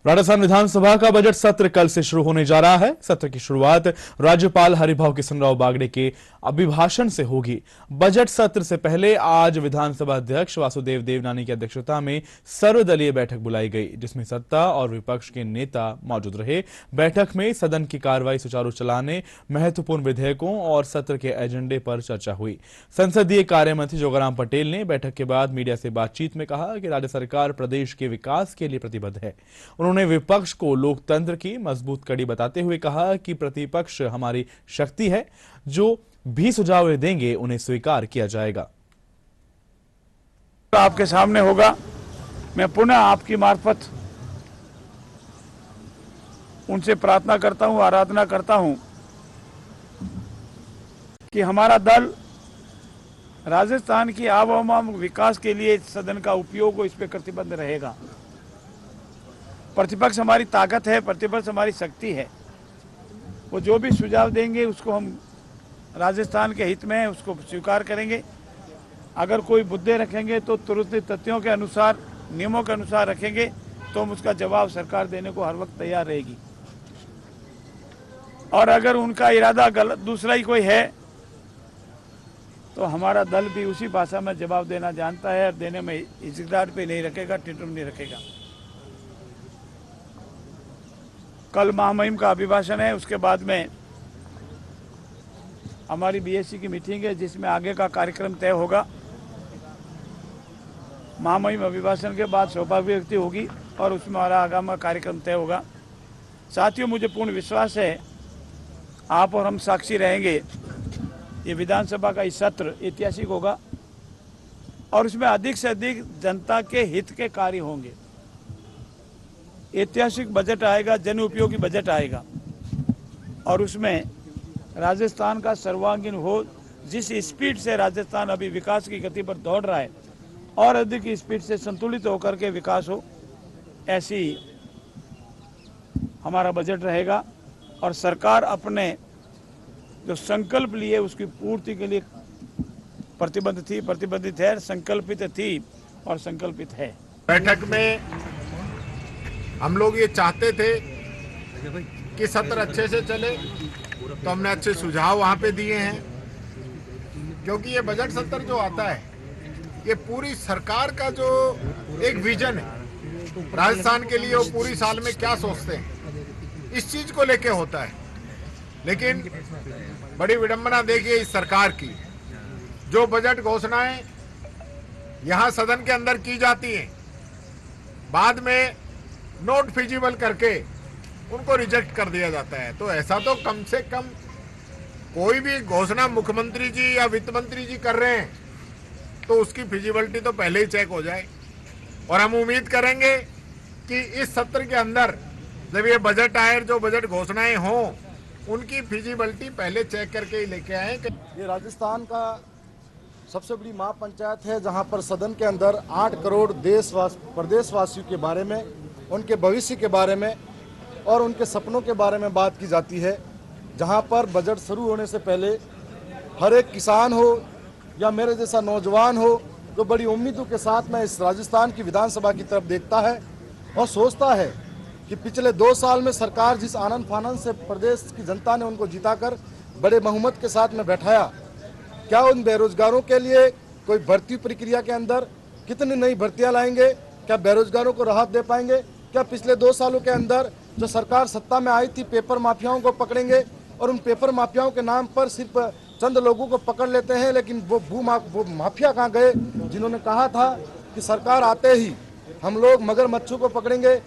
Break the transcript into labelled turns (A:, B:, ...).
A: राजस्थान विधानसभा का बजट सत्र कल से शुरू होने जा रहा है। सत्र की शुरुआत राज्यपाल हरिभाऊ किशनराव बागड़े के अभिभाषण से होगी। बजट सत्र से पहले आज विधानसभा अध्यक्ष वासुदेव देवनानी की अध्यक्षता में सर्वदलीय बैठक बुलाई गई, जिसमें सत्ता और विपक्ष के नेता मौजूद रहे। बैठक में सदन की कार्रवाई सुचारू चलाने, महत्वपूर्ण विधेयकों और सत्र के एजेंडे पर चर्चा हुई। संसदीय कार्य मंत्री जोगाराम पटेल ने बैठक के बाद मीडिया से बातचीत में कहा कि राज्य सरकार प्रदेश के विकास के लिए प्रतिबद्ध है। उन्होंने विपक्ष को लोकतंत्र की मजबूत कड़ी बताते हुए कहा कि प्रतिपक्ष हमारी शक्ति है, जो भी सुझाव देंगे उन्हें स्वीकार किया जाएगा।
B: आपके सामने होगा। मैं पुनः आपकी मार्फत उनसे प्रार्थना करता हूं, आराधना करता हूं कि हमारा दल राजस्थान की आवाम विकास के लिए सदन का उपयोग हो, इस पे प्रतिबद्ध रहेगा। प्रतिपक्ष हमारी ताकत है, प्रतिपक्ष हमारी शक्ति है। वो जो भी सुझाव देंगे उसको हम राजस्थान के हित में उसको स्वीकार करेंगे। अगर कोई मुद्दे रखेंगे तो तुरंत तथ्यों के अनुसार, नियमों के अनुसार रखेंगे, तो हम उसका जवाब सरकार देने को हर वक्त तैयार रहेगी। और अगर उनका इरादा गलत दूसरा ही कोई है तो हमारा दल भी उसी भाषा में जवाब देना जानता है और देने में हिचकिचाहट पे नहीं रखेगा, टिटुम नहीं रखेगा। कल महामहिम का अभिभाषण है, उसके बाद में हमारी बीएससी की मीटिंग है जिसमें आगे का कार्यक्रम तय होगा। महामहिम अभिभाषण के बाद सौभाग्य व्यक्ति होगी और उसमें हमारा आगामी कार्यक्रम तय होगा। साथियों, मुझे पूर्ण विश्वास है आप और हम साक्षी रहेंगे। ये विधानसभा का सत्र ऐतिहासिक होगा और उसमें अधिक से अधिक जनता के हित के कार्य होंगे। ऐतिहासिक बजट आएगा, जन उपयोगी बजट आएगा और उसमें राजस्थान का सर्वांगीण हो, जिस स्पीड से राजस्थान अभी विकास की गति पर दौड़ रहा है और अधिक स्पीड से संतुलित होकर के विकास हो, ऐसी हमारा बजट रहेगा। और सरकार अपने जो संकल्प लिए उसकी पूर्ति के लिए प्रतिबद्धित है, संकल्पित थी और संकल्पित है।
C: बैठक में हम लोग ये चाहते थे कि सत्र अच्छे से चले, तो हमने अच्छे सुझाव वहाँ पे दिए हैं। क्योंकि ये बजट सत्र जो आता है, ये पूरी सरकार का जो एक विजन है राजस्थान के लिए, वो पूरी साल में क्या सोचते हैं, इस चीज को लेके होता है। लेकिन बड़ी विडंबना देखिए इस सरकार की, जो बजट घोषणाएं यहाँ सदन के अंदर की जाती हैं, बाद में नोट फिजिबल करके उनको रिजेक्ट कर दिया जाता है। तो ऐसा तो कम से कम कोई भी घोषणा मुख्यमंत्री जी या वित्त मंत्री जी कर रहे हैं तो उसकी फिजिबिलिटी तो पहले ही चेक हो जाए। और हम उम्मीद करेंगे कि इस सत्र के अंदर जब ये बजट आए, जो बजट घोषणाएं हों, उनकी फिजिबिलिटी पहले चेक करके ही लेके आए।
D: ये राजस्थान का सबसे बड़ी महापंचायत है, जहां पर सदन के अंदर 8 करोड़ प्रदेशवासियों के बारे में, उनके भविष्य के बारे में और उनके सपनों के बारे में बात की जाती है। जहां पर बजट शुरू होने से पहले हर एक किसान हो या मेरे जैसा नौजवान हो, तो बड़ी उम्मीदों के साथ में इस राजस्थान की विधानसभा की तरफ देखता है और सोचता है कि पिछले 2 साल में सरकार जिस आनंद फानंद से प्रदेश की जनता ने उनको जिताकर बड़े बहुमत के साथ में बैठाया, क्या उन बेरोजगारों के लिए कोई भर्ती प्रक्रिया के अंदर कितनी नई भर्तियां लाएंगे, क्या बेरोजगारों को राहत दे पाएंगे, क्या पिछले 2 सालों के अंदर जो सरकार सत्ता में आई थी पेपर माफियाओं को पकड़ेंगे और उन पेपर माफियाओं के नाम पर सिर्फ चंद लोगों को पकड़ लेते हैं, लेकिन वो माफिया कहाँ गए जिन्होंने कहा था कि सरकार आते ही हम लोग मगरमच्छों को पकड़ेंगे।